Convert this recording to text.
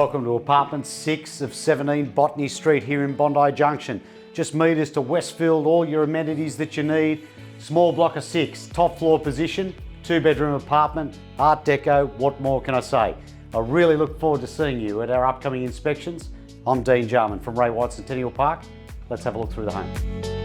welcome to apartment 6 of 17 Botany Street here in Bondi Junction. Just metres to Westfield, all your amenities that you need. Small block of 6, top floor position, 2-bedroom apartment, art deco, what more can I say? I really look forward to seeing you at our upcoming inspections. I'm Dean Jarman from Ray White Centennial Park. Let's have a look through the home.